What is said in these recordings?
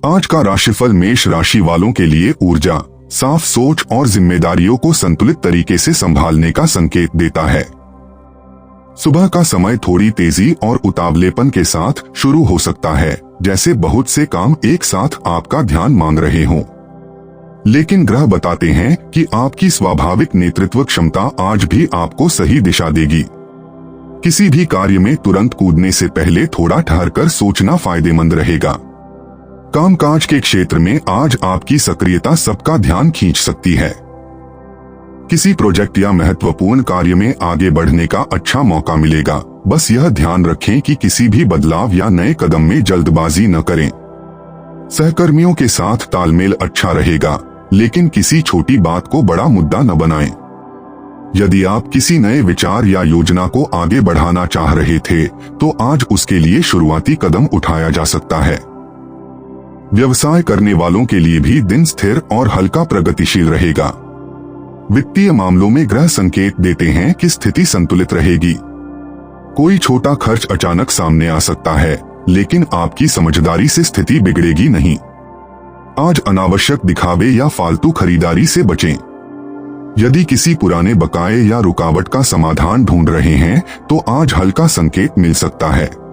आज का राशिफल मेष राशि वालों के लिए ऊर्जा, साफ सोच और जिम्मेदारियों को संतुलित तरीके से संभालने का संकेत देता है। सुबह का समय थोड़ी तेजी और उतावलेपन के साथ शुरू हो सकता है, जैसे बहुत से काम एक साथ आपका ध्यान मांग रहे हों। लेकिन ग्रह बताते हैं कि आपकी स्वाभाविक नेतृत्व क्षमता आज भी आपको सही दिशा देगी। किसी भी कार्य में तुरंत कूदने से पहले थोड़ा ठहरकर सोचना फायदेमंद रहेगा। कामकाज के क्षेत्र में आज आपकी सक्रियता सबका ध्यान खींच सकती है। किसी प्रोजेक्ट या महत्वपूर्ण कार्य में आगे बढ़ने का अच्छा मौका मिलेगा। बस यह ध्यान रखें कि किसी भी बदलाव या नए कदम में जल्दबाजी न करें। सहकर्मियों के साथ तालमेल अच्छा रहेगा, लेकिन किसी छोटी बात को बड़ा मुद्दा न बनाएं। यदि आप किसी नए विचार या योजना को आगे बढ़ाना चाह रहे थे, तो आज उसके लिए शुरुआती कदम उठाया जा सकता है। व्यवसाय करने वालों के लिए भी दिन स्थिर और हल्का प्रगतिशील रहेगा। वित्तीय मामलों में ग्रह संकेत देते हैं कि स्थिति संतुलित रहेगी। कोई छोटा खर्च अचानक सामने आ सकता है, लेकिन आपकी समझदारी से स्थिति बिगड़ेगी नहीं। आज अनावश्यक दिखावे या फालतू खरीदारी से बचें। यदि किसी पुराने बकाये या रुकावट का समाधान ढूंढ रहे हैं, तो आज हल्का संकेत मिल सकता है।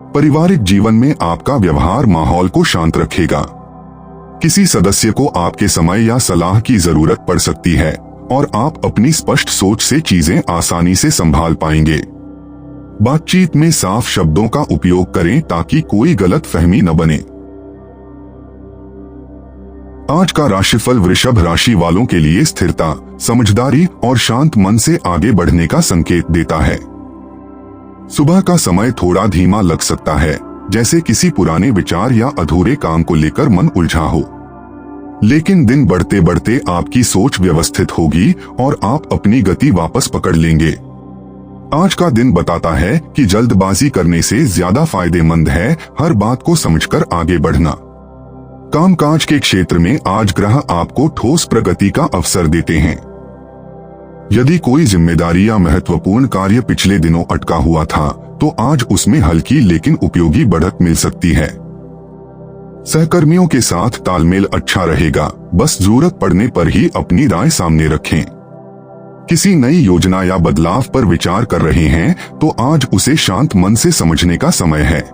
पारिवारिक जीवन में आपका व्यवहार माहौल को शांत रखेगा। किसी सदस्य को आपके समय या सलाह की जरूरत पड़ सकती है और आप अपनी स्पष्ट सोच से चीजें आसानी से संभाल पाएंगे। बातचीत में साफ शब्दों का उपयोग करें ताकि कोई गलत फहमी न बने। आज का राशिफल वृषभ राशि वालों के लिए स्थिरता, समझदारी और शांत मन से आगे बढ़ने का संकेत देता है। सुबह का समय थोड़ा धीमा लग सकता है, जैसे किसी पुराने विचार या अधूरे काम को लेकर मन उलझा हो। लेकिन दिन बढ़ते बढ़ते आपकी सोच व्यवस्थित होगी और आप अपनी गति वापस पकड़ लेंगे। आज का दिन बताता है कि जल्दबाजी करने से ज्यादा फायदेमंद है हर बात को समझकर आगे बढ़ना। कामकाज के क्षेत्र में आज ग्रह आपको ठोस प्रगति का अवसर देते हैं। यदि कोई जिम्मेदारी या महत्वपूर्ण कार्य पिछले दिनों अटका हुआ था, तो आज उसमें हल्की लेकिन उपयोगी बढ़त मिल सकती है। सहकर्मियों के साथ तालमेल अच्छा रहेगा, बस जरूरत पड़ने पर ही अपनी राय सामने रखें। किसी नई योजना या बदलाव पर विचार कर रहे हैं, तो आज उसे शांत मन से समझने का समय है।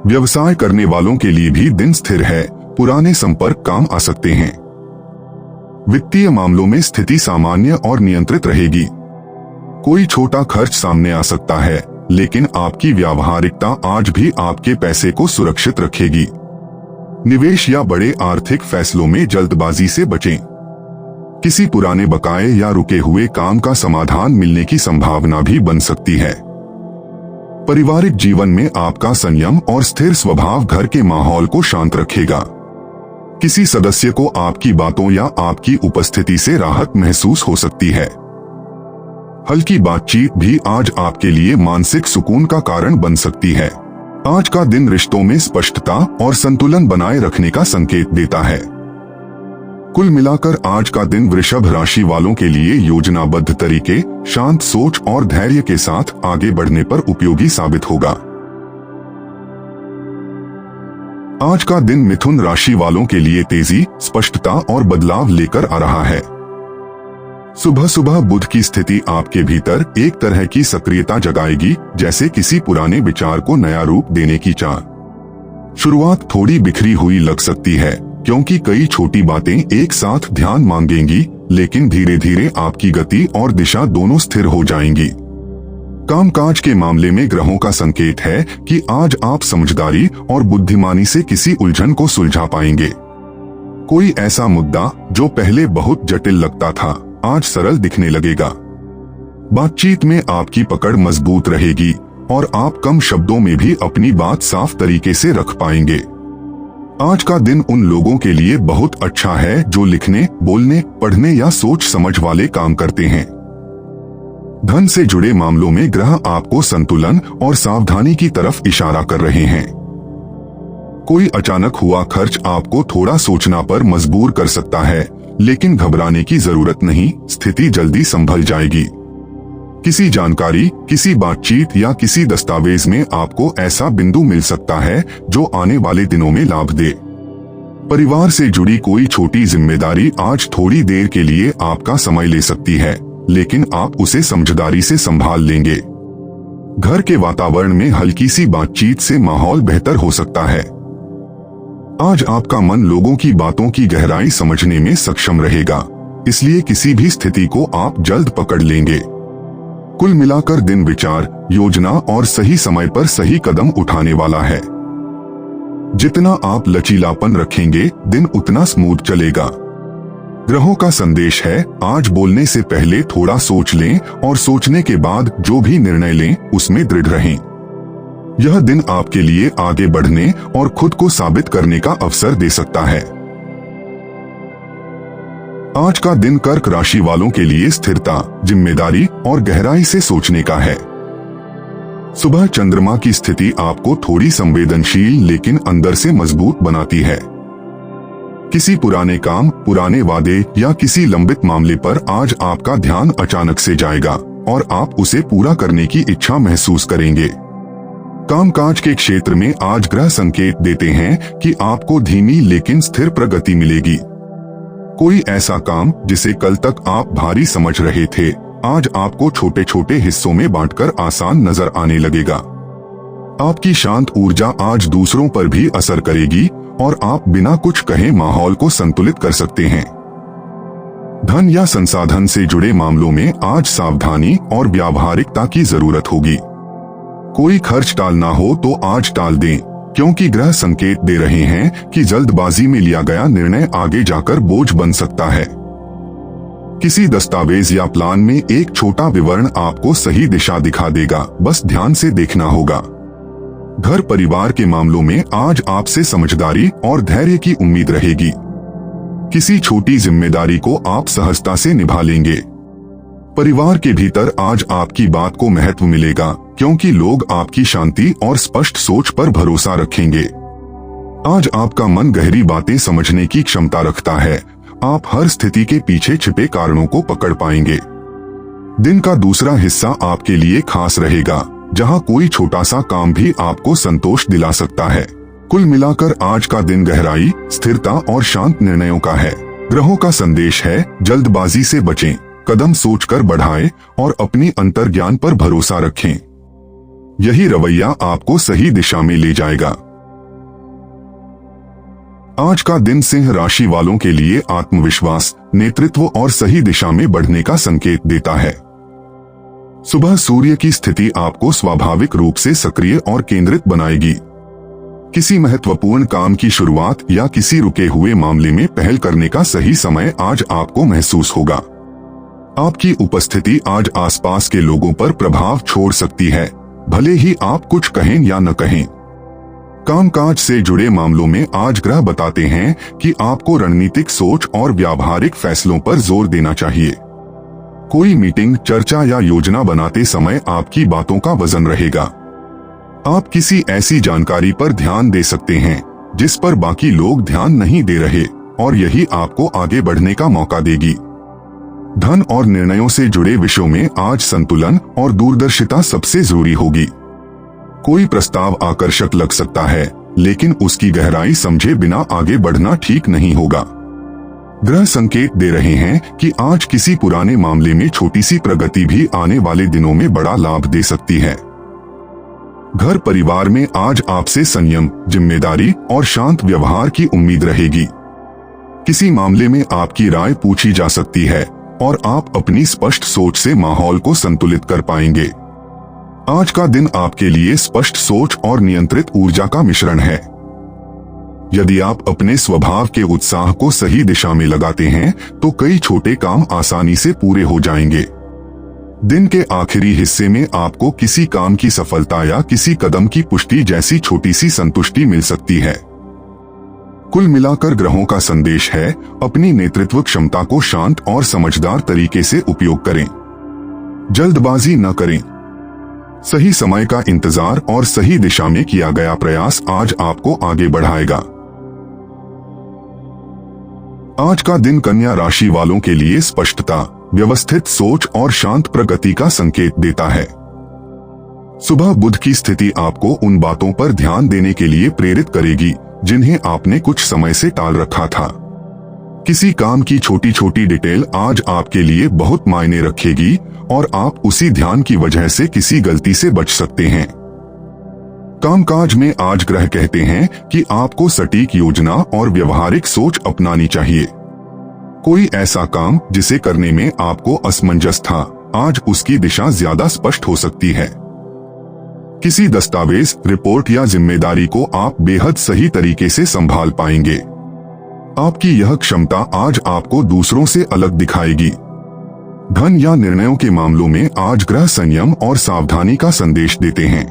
व्यवसाय करने वालों के लिए भी दिन स्थिर है, पुराने संपर्क काम आ सकते हैं। वित्तीय मामलों में स्थिति सामान्य और नियंत्रित रहेगी। कोई छोटा खर्च सामने आ सकता है, लेकिन आपकी व्यावहारिकता आज भी आपके पैसे को सुरक्षित रखेगी। निवेश या बड़े आर्थिक फैसलों में जल्दबाजी से बचें। किसी पुराने बकाये या रुके हुए काम का समाधान मिलने की संभावना भी बन सकती है। पारिवारिक जीवन में आपका संयम और स्थिर स्वभाव घर के माहौल को शांत रखेगा। किसी सदस्य को आपकी बातों या आपकी उपस्थिति से राहत महसूस हो सकती है। हल्की बातचीत भी आज आपके लिए मानसिक सुकून का कारण बन सकती है। आज का दिन रिश्तों में स्पष्टता और संतुलन बनाए रखने का संकेत देता है। कुल मिलाकर आज का दिन वृषभ राशि वालों के लिए योजनाबद्ध तरीके, शांत सोच और धैर्य के साथ आगे बढ़ने पर उपयोगी साबित होगा। आज का दिन मिथुन राशि वालों के लिए तेजी, स्पष्टता और बदलाव लेकर आ रहा है। सुबह सुबह बुध की स्थिति आपके भीतर एक तरह की सक्रियता जगाएगी, जैसे किसी पुराने विचार को नया रूप देने की चाह। शुरुआत थोड़ी बिखरी हुई लग सकती है, क्योंकि कई छोटी बातें एक साथ ध्यान मांगेंगी, लेकिन धीरे धीरे आपकी गति और दिशा दोनों स्थिर हो जाएंगी। कामकाज के मामले में ग्रहों का संकेत है कि आज आप समझदारी और बुद्धिमानी से किसी उलझन को सुलझा पाएंगे। कोई ऐसा मुद्दा जो पहले बहुत जटिल लगता था, आज सरल दिखने लगेगा। बातचीत में आपकी पकड़ मजबूत रहेगी और आप कम शब्दों में भी अपनी बात साफ तरीके से रख पाएंगे। आज का दिन उन लोगों के लिए बहुत अच्छा है जो लिखने, बोलने, पढ़ने या सोच समझ वाले काम करते हैं। धन से जुड़े मामलों में ग्रह आपको संतुलन और सावधानी की तरफ इशारा कर रहे हैं। कोई अचानक हुआ खर्च आपको थोड़ा सोचना पर मजबूर कर सकता है, लेकिन घबराने की जरूरत नहीं, स्थिति जल्दी संभल जाएगी। किसी जानकारी, किसी बातचीत या किसी दस्तावेज में आपको ऐसा बिंदु मिल सकता है जो आने वाले दिनों में लाभ दे। परिवार से जुड़ी कोई छोटी जिम्मेदारी आज थोड़ी देर के लिए आपका समय ले सकती है, लेकिन आप उसे समझदारी से संभाल लेंगे। घर के वातावरण में हल्की सी बातचीत से माहौल बेहतर हो सकता है। आज आपका मन लोगों की बातों की गहराई समझने में सक्षम रहेगा, इसलिए किसी भी स्थिति को आप जल्द पकड़ लेंगे। कुल मिलाकर दिन विचार, योजना और सही समय पर सही कदम उठाने वाला है। जितना आप लचीलापन रखेंगे, दिन उतना स्मूथ चलेगा। ग्रहों का संदेश है, आज बोलने से पहले थोड़ा सोच लें और सोचने के बाद जो भी निर्णय लें उसमें दृढ़ रहें। यह दिन आपके लिए आगे बढ़ने और खुद को साबित करने का अवसर दे सकता है। आज का दिन कर्क राशि वालों के लिए स्थिरता, जिम्मेदारी और गहराई से सोचने का है। सुबह चंद्रमा की स्थिति आपको थोड़ी संवेदनशील लेकिन अंदर से मजबूत बनाती है। किसी पुराने काम, पुराने वादे या किसी लंबित मामले पर आज आपका ध्यान अचानक से जाएगा और आप उसे पूरा करने की इच्छा महसूस करेंगे। कामकाज के क्षेत्र में आज ग्रह संकेत देते हैं कि आपको धीमी लेकिन स्थिर प्रगति मिलेगी। कोई ऐसा काम जिसे कल तक आप भारी समझ रहे थे, आज आपको छोटे छोटे हिस्सों में बांटकर आसान नजर आने लगेगा। आपकी शांत ऊर्जा आज दूसरों पर भी असर करेगी और आप बिना कुछ कहे माहौल को संतुलित कर सकते हैं। धन या संसाधन से जुड़े मामलों में आज सावधानी और व्यावहारिकता की जरूरत होगी। कोई खर्च टालना हो तो आज टाल दें, क्योंकि ग्रह संकेत दे रहे हैं कि जल्दबाजी में लिया गया निर्णय आगे जाकर बोझ बन सकता है। किसी दस्तावेज या प्लान में एक छोटा विवरण आपको सही दिशा दिखा देगा, बस ध्यान से देखना होगा। घर परिवार के मामलों में आज आपसे समझदारी और धैर्य की उम्मीद रहेगी। किसी छोटी जिम्मेदारी को आप सहजता से निभा लेंगे। परिवार के भीतर आज आपकी बात को महत्व मिलेगा, क्योंकि लोग आपकी शांति और स्पष्ट सोच पर भरोसा रखेंगे। आज आपका मन गहरी बातें समझने की क्षमता रखता है। आप हर स्थिति के पीछे छिपे कारणों को पकड़ पाएंगे। दिन का दूसरा हिस्सा आपके लिए खास रहेगा, जहां कोई छोटा सा काम भी आपको संतोष दिला सकता है। कुल मिलाकर आज का दिन गहराई, स्थिरता और शांत निर्णयों का है। ग्रहों का संदेश है, जल्दबाजी से बचें, कदम सोचकर बढ़ाएं और अपनी अंतर्ज्ञान पर भरोसा रखें। यही रवैया आपको सही दिशा में ले जाएगा। आज का दिन सिंह राशि वालों के लिए आत्मविश्वास, नेतृत्व और सही दिशा में बढ़ने का संकेत देता है। सुबह सूर्य की स्थिति आपको स्वाभाविक रूप से सक्रिय और केंद्रित बनाएगी। किसी महत्वपूर्ण काम की शुरुआत या किसी रुके हुए मामले में पहल करने का सही समय आज आपको महसूस होगा। आपकी उपस्थिति आज आसपास के लोगों पर प्रभाव छोड़ सकती है, भले ही आप कुछ कहें या न कहें। कामकाज से जुड़े मामलों में आज ग्रह बताते हैं कि आपको रणनीतिक सोच और व्यावहारिक फैसलों पर जोर देना चाहिए। कोई मीटिंग, चर्चा या योजना बनाते समय आपकी बातों का वजन रहेगा। आप किसी ऐसी जानकारी पर ध्यान दे सकते हैं जिस पर बाकी लोग ध्यान नहीं दे रहे, और यही आपको आगे बढ़ने का मौका देगी। धन और निर्णयों से जुड़े विषयों में आज संतुलन और दूरदर्शिता सबसे जरूरी होगी। कोई प्रस्ताव आकर्षक लग सकता है, लेकिन उसकी गहराई समझे बिना आगे बढ़ना ठीक नहीं होगा। ग्रह संकेत दे रहे हैं कि आज किसी पुराने मामले में छोटी सी प्रगति भी आने वाले दिनों में बड़ा लाभ दे सकती है। घर परिवार में आज आपसे संयम, जिम्मेदारी और शांत व्यवहार की उम्मीद रहेगी। किसी मामले में आपकी राय पूछी जा सकती है और आप अपनी स्पष्ट सोच से माहौल को संतुलित कर पाएंगे। आज का दिन आपके लिए स्पष्ट सोच और नियंत्रित ऊर्जा का मिश्रण है। यदि आप अपने स्वभाव के उत्साह को सही दिशा में लगाते हैं तो कई छोटे काम आसानी से पूरे हो जाएंगे। दिन के आखिरी हिस्से में आपको किसी काम की सफलता या किसी कदम की पुष्टि जैसी छोटी सी संतुष्टि मिल सकती है। कुल मिलाकर ग्रहों का संदेश है, अपनी नेतृत्व क्षमता को शांत और समझदार तरीके से उपयोग करें। जल्दबाजी न करें। सही समय का इंतजार और सही दिशा में किया गया प्रयास आज आपको आगे बढ़ाएगा। आज का दिन कन्या राशि वालों के लिए स्पष्टता, व्यवस्थित सोच और शांत प्रगति का संकेत देता है। सुबह बुध की स्थिति आपको उन बातों पर ध्यान देने के लिए प्रेरित करेगी जिन्हें आपने कुछ समय से टाल रखा था। किसी काम की छोटी छोटी डिटेल आज आपके लिए बहुत मायने रखेगी और आप उसी ध्यान की वजह से किसी गलती से बच सकते हैं। कामकाज में आज ग्रह कहते हैं कि आपको सटीक योजना और व्यवहारिक सोच अपनानी चाहिए। कोई ऐसा काम जिसे करने में आपको असमंजस था, आज उसकी दिशा ज्यादा स्पष्ट हो सकती है। किसी दस्तावेज, रिपोर्ट या जिम्मेदारी को आप बेहद सही तरीके से संभाल पाएंगे। आपकी यह क्षमता आज आपको दूसरों से अलग दिखाएगी। धन या निर्णयों के मामलों में आज ग्रह संयम और सावधानी का संदेश देते हैं।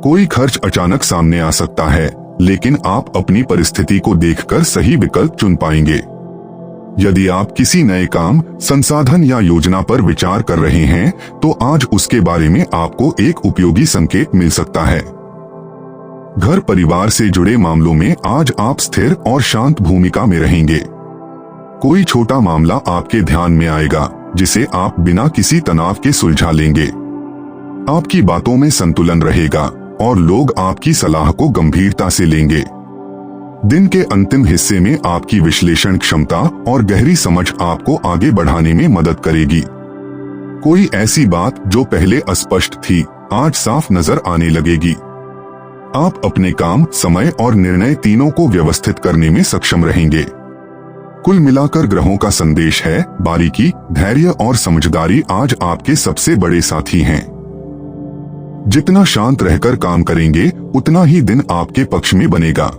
कोई खर्च अचानक सामने आ सकता है, लेकिन आप अपनी परिस्थिति को देखकर सही विकल्प चुन पाएंगे। यदि आप किसी नए काम, संसाधन या योजना पर विचार कर रहे हैं, तो आज उसके बारे में आपको एक उपयोगी संकेत मिल सकता है। घर परिवार से जुड़े मामलों में आज आप स्थिर और शांत भूमिका में रहेंगे। कोई छोटा मामला आपके ध्यान में आएगा, जिसे आप बिना किसी तनाव के सुलझा लेंगे। आपकी बातों में संतुलन रहेगा और लोग आपकी सलाह को गंभीरता से लेंगे। दिन के अंतिम हिस्से में आपकी विश्लेषण क्षमता और गहरी समझ आपको आगे बढ़ाने में मदद करेगी। कोई ऐसी बात जो पहले अस्पष्ट थी, आज साफ नजर आने लगेगी। आप अपने काम, समय और निर्णय तीनों को व्यवस्थित करने में सक्षम रहेंगे। कुल मिलाकर ग्रहों का संदेश है, बारीकी, धैर्य और समझदारी आज आपके सबसे बड़े साथी हैं। जितना शांत रहकर काम करेंगे, उतना ही दिन आपके पक्ष में बनेगा।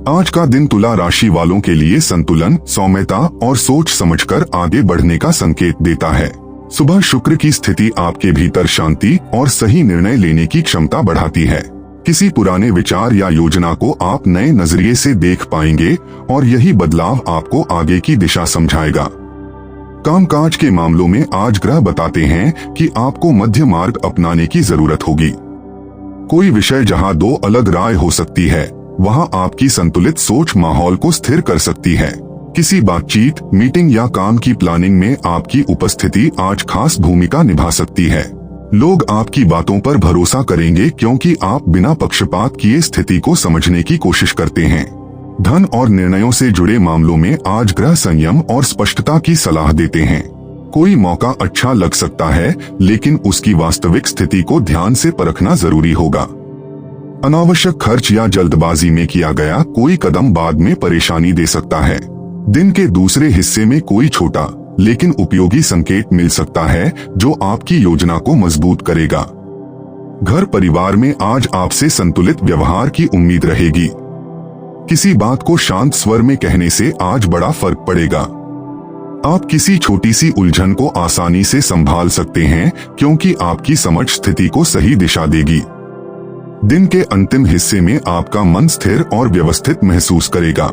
आज का दिन तुला राशि वालों के लिए संतुलन, सौम्यता और सोच समझकर आगे बढ़ने का संकेत देता है। सुबह शुक्र की स्थिति आपके भीतर शांति और सही निर्णय लेने की क्षमता बढ़ाती है। किसी पुराने विचार या योजना को आप नए नजरिए से देख पाएंगे और यही बदलाव आपको आगे की दिशा समझाएगा। कामकाज के मामलों में आज ग्रह बताते हैं कि आपको मध्य मार्ग अपनाने की जरूरत होगी। कोई विषय जहां दो अलग राय हो सकती है, वहां आपकी संतुलित सोच माहौल को स्थिर कर सकती है। किसी बातचीत, मीटिंग या काम की प्लानिंग में आपकी उपस्थिति आज खास भूमिका निभा सकती है। लोग आपकी बातों पर भरोसा करेंगे क्योंकि आप बिना पक्षपात किए स्थिति को समझने की कोशिश करते हैं। धन और निर्णयों से जुड़े मामलों में आज ग्रह संयम और स्पष्टता की सलाह देते हैं। कोई मौका अच्छा लग सकता है, लेकिन उसकी वास्तविक स्थिति को ध्यान से परखना जरूरी होगा। अनावश्यक खर्च या जल्दबाजी में किया गया कोई कदम बाद में परेशानी दे सकता है। दिन के दूसरे हिस्से में कोई छोटा लेकिन उपयोगी संकेत मिल सकता है जो आपकी योजना को मजबूत करेगा। घर परिवार में आज आपसे संतुलित व्यवहार की उम्मीद रहेगी। किसी बात को शांत स्वर में कहने से आज बड़ा फर्क पड़ेगा। आप किसी छोटी सी उलझन को आसानी से संभाल सकते हैं क्योंकि आपकी समझ स्थिति को सही दिशा देगी। दिन के अंतिम हिस्से में आपका मन स्थिर और व्यवस्थित महसूस करेगा।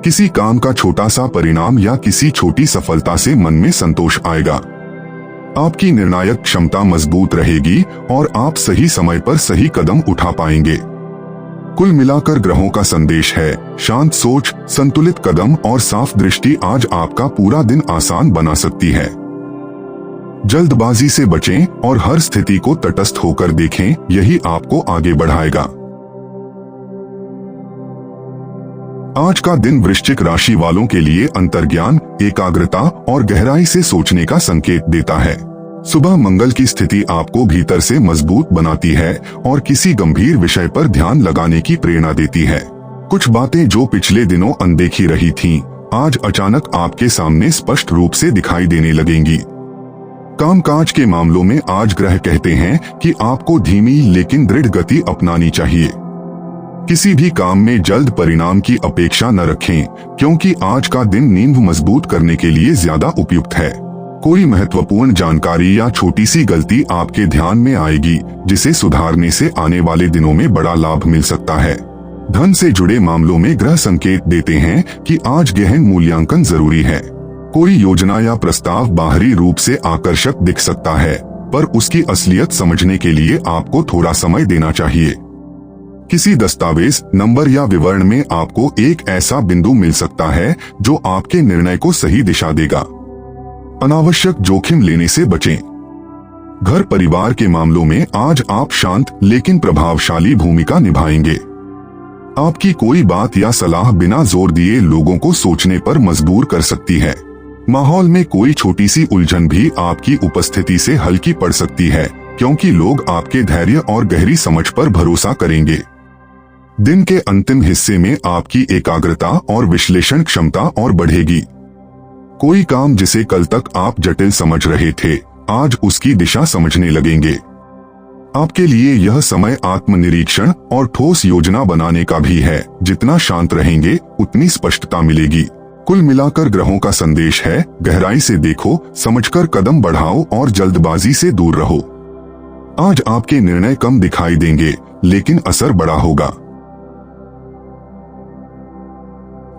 किसी काम का छोटा सा परिणाम या किसी छोटी सफलता से मन में संतोष आएगा। आपकी निर्णायक क्षमता मजबूत रहेगी और आप सही समय पर सही कदम उठा पाएंगे। कुल मिलाकर ग्रहों का संदेश है, शांत सोच, संतुलित कदम और साफ दृष्टि आज आपका पूरा दिन आसान बना सकती है। जल्दबाजी से बचें और हर स्थिति को तटस्थ होकर देखें, यही आपको आगे बढ़ाएगा। आज का दिन वृश्चिक राशि वालों के लिए अंतर्ज्ञान, एकाग्रता और गहराई से सोचने का संकेत देता है। सुबह मंगल की स्थिति आपको भीतर से मजबूत बनाती है और किसी गंभीर विषय पर ध्यान लगाने की प्रेरणा देती है। कुछ बातें जो पिछले दिनों अनदेखी रही थीं, आज अचानक आपके सामने स्पष्ट रूप से दिखाई देने लगेंगी। कामकाज के मामलों में आज ग्रह कहते हैं कि आपको धीमी लेकिन दृढ़ गति अपनानी चाहिए। किसी भी काम में जल्द परिणाम की अपेक्षा न रखें, क्योंकि आज का दिन नींव मजबूत करने के लिए ज्यादा उपयुक्त है। कोई महत्वपूर्ण जानकारी या छोटी सी गलती आपके ध्यान में आएगी, जिसे सुधारने से आने वाले दिनों में बड़ा लाभ मिल सकता है। धन से जुड़े मामलों में ग्रह संकेत देते हैं कि आज गहन मूल्यांकन जरूरी है। कोई योजना या प्रस्ताव बाहरी रूप से आकर्षक दिख सकता है, पर उसकी असलियत समझने के लिए आपको थोड़ा समय देना चाहिए। किसी दस्तावेज, नंबर या विवरण में आपको एक ऐसा बिंदु मिल सकता है जो आपके निर्णय को सही दिशा देगा। अनावश्यक जोखिम लेने से बचें। घर परिवार के मामलों में आज आप शांत लेकिन प्रभावशाली भूमिका निभाएंगे। आपकी कोई बात या सलाह बिना जोर दिए लोगों को सोचने पर मजबूर कर सकती है। माहौल में कोई छोटी सी उलझन भी आपकी उपस्थिति से हल्की पड़ सकती है, क्योंकि लोग आपके धैर्य और गहरी समझ पर भरोसा करेंगे। दिन के अंतिम हिस्से में आपकी एकाग्रता और विश्लेषण क्षमता और बढ़ेगी। कोई काम जिसे कल तक आप जटिल समझ रहे थे, आज उसकी दिशा समझने लगेंगे। आपके लिए यह समय आत्मनिरीक्षण और ठोस योजना बनाने का भी है। जितना शांत रहेंगे, उतनी स्पष्टता मिलेगी। कुल मिलाकर ग्रहों का संदेश है, गहराई से देखो, समझकर कदम बढ़ाओ और जल्दबाजी से दूर रहो। आज आपके निर्णय कम दिखाई देंगे, लेकिन असर बड़ा होगा।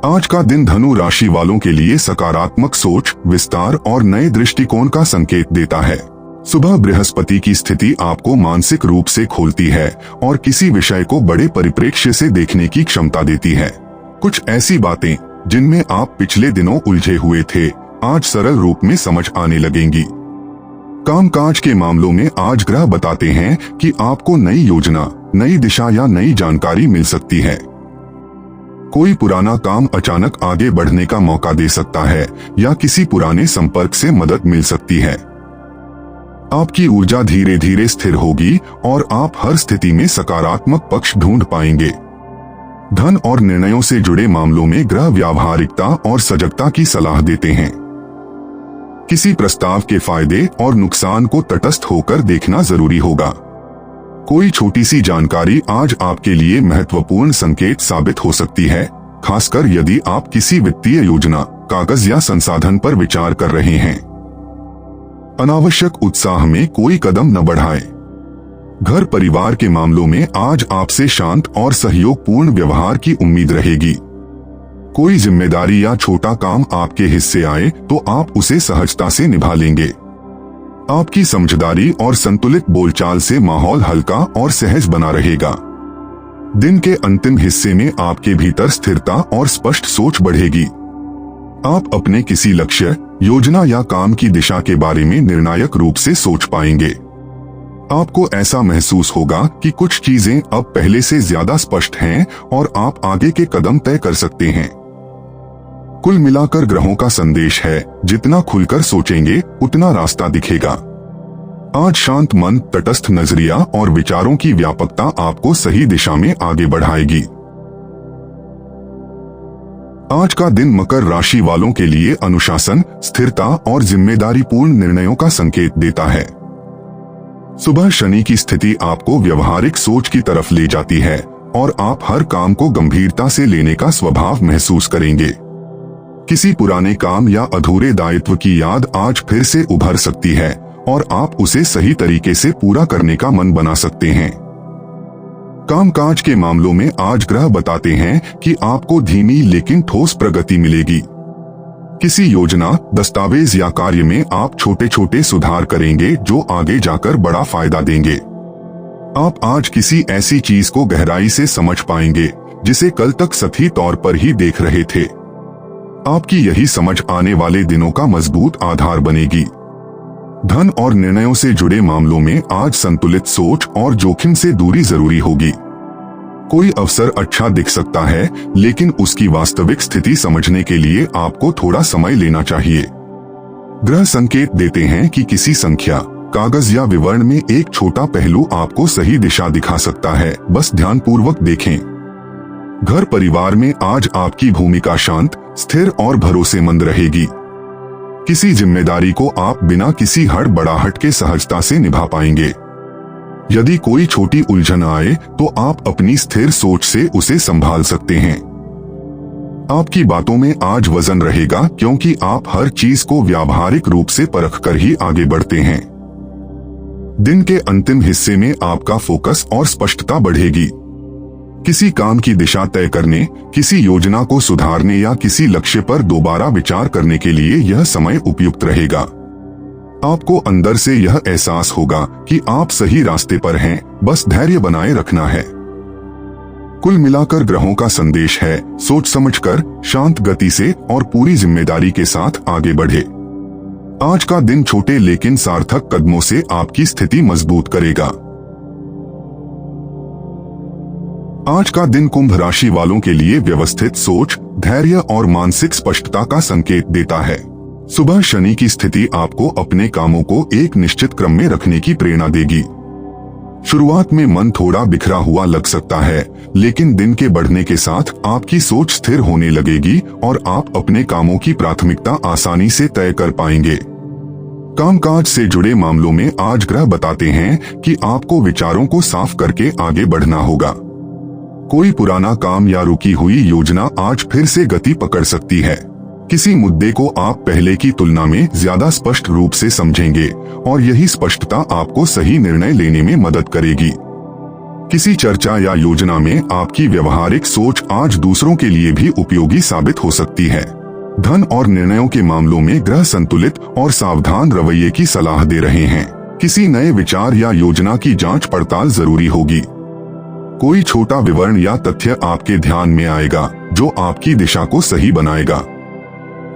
आज का दिन धनु राशि वालों के लिए सकारात्मक सोच, विस्तार और नए दृष्टिकोण का संकेत देता है। सुबह बृहस्पति की स्थिति आपको मानसिक रूप से खोलती है और किसी विषय को बड़े परिप्रेक्ष्य से देखने की क्षमता देती है। कुछ ऐसी बातें जिनमें आप पिछले दिनों उलझे हुए थे, आज सरल रूप में समझ आने लगेंगी। कामकाज के मामलों में आज ग्रह बताते हैं कि आपको नई योजना, नई दिशा या नई जानकारी मिल सकती है। कोई पुराना काम अचानक आगे बढ़ने का मौका दे सकता है या किसी पुराने संपर्क से मदद मिल सकती है। आपकी ऊर्जा धीरे धीरे स्थिर होगी और आप हर स्थिति में सकारात्मक पक्ष ढूंढ पाएंगे। धन और निर्णयों से जुड़े मामलों में ग्रह व्यावहारिकता और सजगता की सलाह देते हैं। किसी प्रस्ताव के फायदे और नुकसान को तटस्थ होकर देखना जरूरी होगा। कोई छोटी सी जानकारी आज आपके लिए महत्वपूर्ण संकेत साबित हो सकती है, खासकर यदि आप किसी वित्तीय योजना, कागज या संसाधन पर विचार कर रहे हैं। अनावश्यक उत्साह में कोई कदम न बढ़ाएं। घर परिवार के मामलों में आज आपसे शांत और सहयोगपूर्ण व्यवहार की उम्मीद रहेगी। कोई जिम्मेदारी या छोटा काम आपके हिस्से आए तो आप उसे सहजता से निभा लेंगे। आपकी समझदारी और संतुलित बोलचाल से माहौल हल्का और सहज बना रहेगा। दिन के अंतिम हिस्से में आपके भीतर स्थिरता और स्पष्ट सोच बढ़ेगी। आप अपने किसी लक्ष्य, योजना या काम की दिशा के बारे में निर्णायक रूप से सोच पाएंगे। आपको ऐसा महसूस होगा कि कुछ चीजें अब पहले से ज्यादा स्पष्ट हैं और आप आगे के कदम तय कर सकते हैं। कुल मिलाकर ग्रहों का संदेश है, जितना खुलकर सोचेंगे उतना रास्ता दिखेगा। आज शांत मन, तटस्थ नजरिया और विचारों की व्यापकता आपको सही दिशा में आगे बढ़ाएगी। आज का दिन मकर राशि वालों के लिए अनुशासन, स्थिरता और जिम्मेदारीपूर्ण निर्णयों का संकेत देता है। सुबह शनि की स्थिति आपको व्यवहारिक सोच की तरफ ले जाती है और आप हर काम को गंभीरता से लेने का स्वभाव महसूस करेंगे। किसी पुराने काम या अधूरे दायित्व की याद आज फिर से उभर सकती है और आप उसे सही तरीके से पूरा करने का मन बना सकते हैं। कामकाज के मामलों में आज ग्रह बताते हैं कि आपको धीमी लेकिन ठोस प्रगति मिलेगी। किसी योजना, दस्तावेज या कार्य में आप छोटे छोटे सुधार करेंगे जो आगे जाकर बड़ा फायदा देंगे। आप आज किसी ऐसी चीज को गहराई से समझ पाएंगे जिसे कल तक सतही तौर पर ही देख रहे थे। आपकी यही समझ आने वाले दिनों का मजबूत आधार बनेगी। धन और निर्णयों से जुड़े मामलों में आज संतुलित सोच और जोखिम से दूरी जरूरी होगी। कोई अवसर अच्छा दिख सकता है, लेकिन उसकी वास्तविक स्थिति समझने के लिए आपको थोड़ा समय लेना चाहिए। ग्रह संकेत देते हैं कि किसी संख्या, कागज या विवरण में एक छोटा पहलू आपको सही दिशा दिखा सकता है, बस ध्यानपूर्वक देखें। घर परिवार में आज आपकी भूमिका शांत, स्थिर और भरोसेमंद रहेगी। किसी जिम्मेदारी को आप बिना किसी हड़बड़ाहट के सहजता से निभा पाएंगे। यदि कोई छोटी उलझन आए तो आप अपनी स्थिर सोच से उसे संभाल सकते हैं। आपकी बातों में आज वजन रहेगा, क्योंकि आप हर चीज को व्यावहारिक रूप से परखकर ही आगे बढ़ते हैं। दिन के अंतिम हिस्से में आपका फोकस और स्पष्टता बढ़ेगी। किसी काम की दिशा तय करने, किसी योजना को सुधारने या किसी लक्ष्य पर दोबारा विचार करने के लिए यह समय उपयुक्त रहेगा। आपको अंदर से यह एहसास होगा कि आप सही रास्ते पर हैं, बस धैर्य बनाए रखना है। कुल मिलाकर ग्रहों का संदेश है, सोच समझकर, शांत गति से और पूरी जिम्मेदारी के साथ आगे बढ़े। आज का दिन छोटे लेकिन सार्थक कदमों से आपकी स्थिति मजबूत करेगा। आज का दिन कुंभ राशि वालों के लिए व्यवस्थित सोच, धैर्य और मानसिक स्पष्टता का संकेत देता है। सुबह शनि की स्थिति आपको अपने कामों को एक निश्चित क्रम में रखने की प्रेरणा देगी। शुरुआत में मन थोड़ा बिखरा हुआ लग सकता है, लेकिन दिन के बढ़ने के साथ आपकी सोच स्थिर होने लगेगी और आप अपने कामों की प्राथमिकता आसानी से तय कर पाएंगे। कामकाज से जुड़े मामलों में आज ग्रह बताते हैं कि आपको विचारों को साफ करके आगे बढ़ना होगा। कोई पुराना काम या रुकी हुई योजना आज फिर से गति पकड़ सकती है। किसी मुद्दे को आप पहले की तुलना में ज्यादा स्पष्ट रूप से समझेंगे और यही स्पष्टता आपको सही निर्णय लेने में मदद करेगी। किसी चर्चा या योजना में आपकी व्यवहारिक सोच आज दूसरों के लिए भी उपयोगी साबित हो सकती है। धन और निर्णयों के मामलों में ग्रह संतुलित और सावधान रवैये की सलाह दे रहे हैं। किसी नए विचार या योजना की जांच पड़ताल जरूरी होगी। कोई छोटा विवरण या तथ्य आपके ध्यान में आएगा जो आपकी दिशा को सही बनाएगा।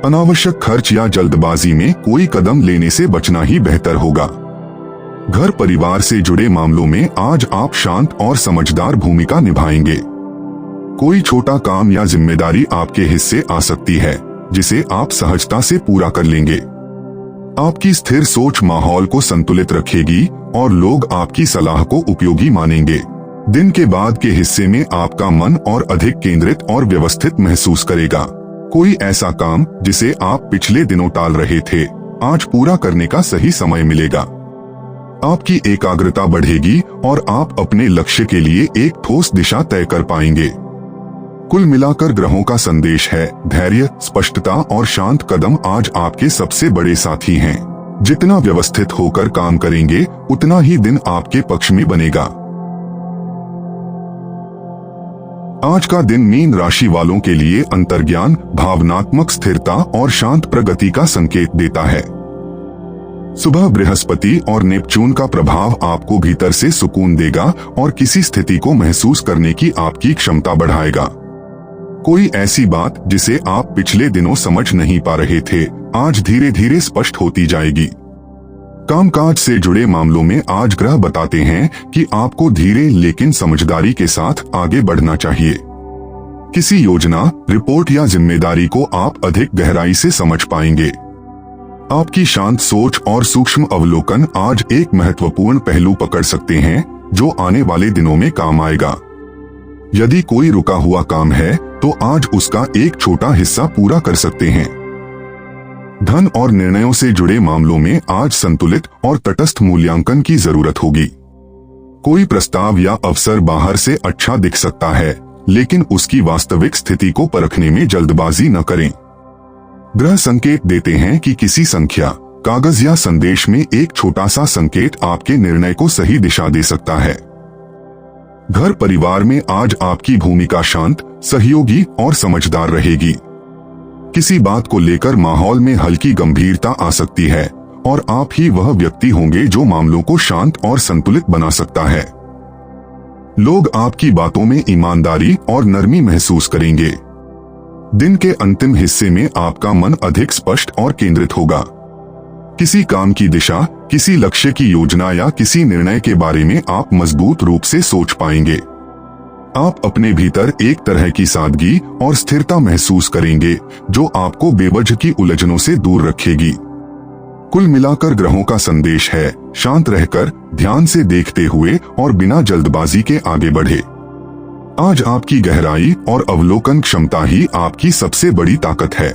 अनावश्यक खर्च या जल्दबाजी में कोई कदम लेने से बचना ही बेहतर होगा। घर परिवार से जुड़े मामलों में आज आप शांत और समझदार भूमिका निभाएंगे। कोई छोटा काम या जिम्मेदारी आपके हिस्से आ सकती है जिसे आप सहजता से पूरा कर लेंगे। आपकी स्थिर सोच माहौल को संतुलित रखेगी और लोग आपकी सलाह को उपयोगी मानेंगे। दिन के बाद के हिस्से में आपका मन और अधिक केंद्रित और व्यवस्थित महसूस करेगा। कोई ऐसा काम जिसे आप पिछले दिनों टाल रहे थे, आज पूरा करने का सही समय मिलेगा। आपकी एकाग्रता बढ़ेगी और आप अपने लक्ष्य के लिए एक ठोस दिशा तय कर पाएंगे। कुल मिलाकर ग्रहों का संदेश है, धैर्य, स्पष्टता और शांत कदम आज आपके सबसे बड़े साथी हैं। जितना व्यवस्थित होकर काम करेंगे, उतना ही दिन आपके पक्ष में बनेगा। आज का दिन मीन राशि वालों के लिए अंतर्ज्ञान, भावनात्मक स्थिरता और शांत प्रगति का संकेत देता है। सुबह बृहस्पति और नेपच्यून का प्रभाव आपको भीतर से सुकून देगा और किसी स्थिति को महसूस करने की आपकी क्षमता बढ़ाएगा। कोई ऐसी बात जिसे आप पिछले दिनों समझ नहीं पा रहे थे, आज धीरे धीरे स्पष्ट होती जाएगी। कामकाज से जुड़े मामलों में आज ग्रह बताते हैं कि आपको धीरे लेकिन समझदारी के साथ आगे बढ़ना चाहिए। किसी योजना, रिपोर्ट या जिम्मेदारी को आप अधिक गहराई से समझ पाएंगे। आपकी शांत सोच और सूक्ष्म अवलोकन आज एक महत्वपूर्ण पहलू पकड़ सकते हैं जो आने वाले दिनों में काम आएगा। यदि कोई रुका हुआ काम है तो आज उसका एक छोटा हिस्सा पूरा कर सकते हैं। धन और निर्णयों से जुड़े मामलों में आज संतुलित और तटस्थ मूल्यांकन की जरूरत होगी। कोई प्रस्ताव या अवसर बाहर से अच्छा दिख सकता है, लेकिन उसकी वास्तविक स्थिति को परखने में जल्दबाजी न करें। ग्रह संकेत देते हैं कि किसी संख्या, कागज या संदेश में एक छोटा सा संकेत आपके निर्णय को सही दिशा दे सकता है। घर परिवार में आज आपकी भूमिका शांत, सहयोगी और समझदार रहेगी। किसी बात को लेकर माहौल में हल्की गंभीरता आ सकती है और आप ही वह व्यक्ति होंगे जो मामलों को शांत और संतुलित बना सकता है। लोग आपकी बातों में ईमानदारी और नरमी महसूस करेंगे। दिन के अंतिम हिस्से में आपका मन अधिक स्पष्ट और केंद्रित होगा। किसी काम की दिशा, किसी लक्ष्य की योजना या किसी निर्णय के बारे में आप मजबूत रूप से सोच पाएंगे। आप अपने भीतर एक तरह की सादगी और स्थिरता महसूस करेंगे जो आपको बेवजह की उलझनों से दूर रखेगी। कुल मिलाकर ग्रहों का संदेश है, शांत रहकर, ध्यान से देखते हुए और बिना जल्दबाजी के आगे बढ़े। आज आपकी गहराई और अवलोकन क्षमता ही आपकी सबसे बड़ी ताकत है।